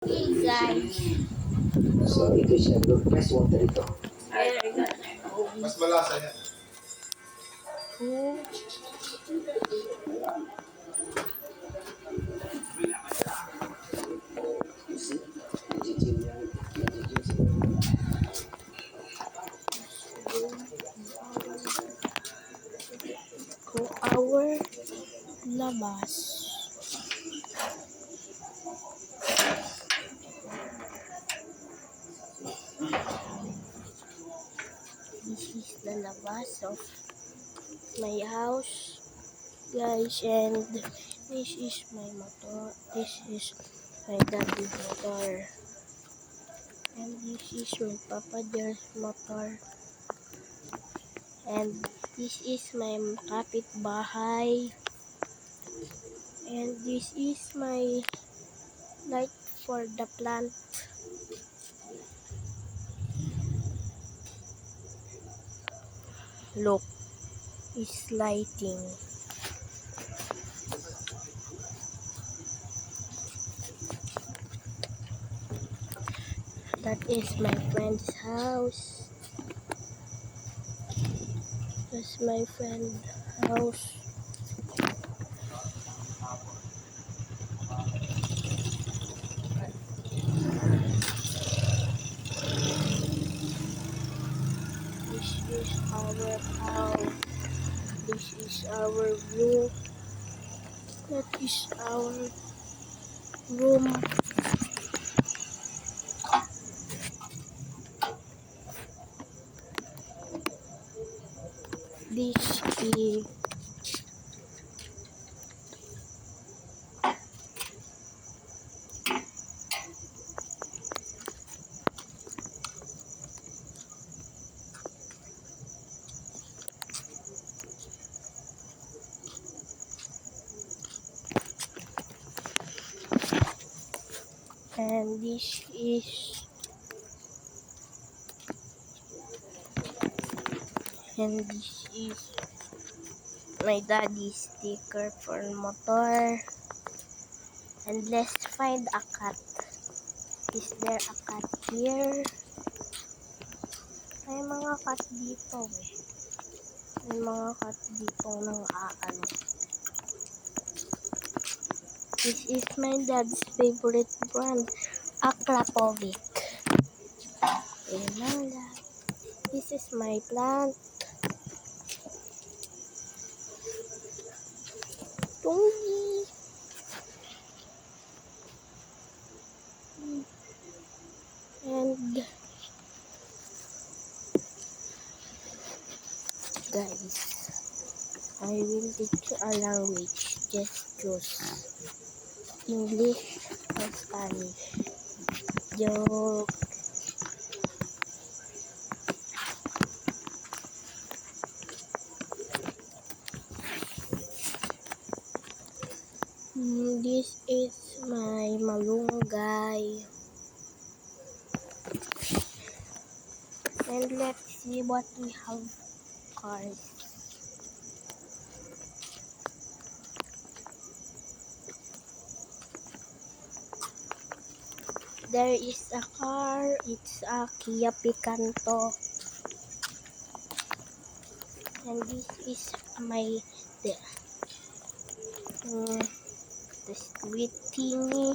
Hey guys. So, ito siya. Fresh water ito. Very good. Mas malasa yan. Cool. Nagigim yan. Nagigim sila. Ko our labas. This is the labas of my house, guys, and this is my motor. This is my daddy's motor, and this is my papa Jer's motor, and this is my kapitbahay, and this is my light for the plant. Look, it's lighting. That is my friend's house. That's my friend's house. This is our house. This is our view. That is our room. This is and this is my daddy's sticker for motor. And let's find a cat. Is there a cat here? May mga cat dito eh. May mga cat dito ng aano. This is my dad's favorite brand, Akrapovic. This is my plant. Tunggi. And guys, I will teach you a language. Just choose English or Spanish. Joke. This is my malunggay. And let's see what we have cars. There is a car. It's a Kia Picanto. And this is the sweet Timmy.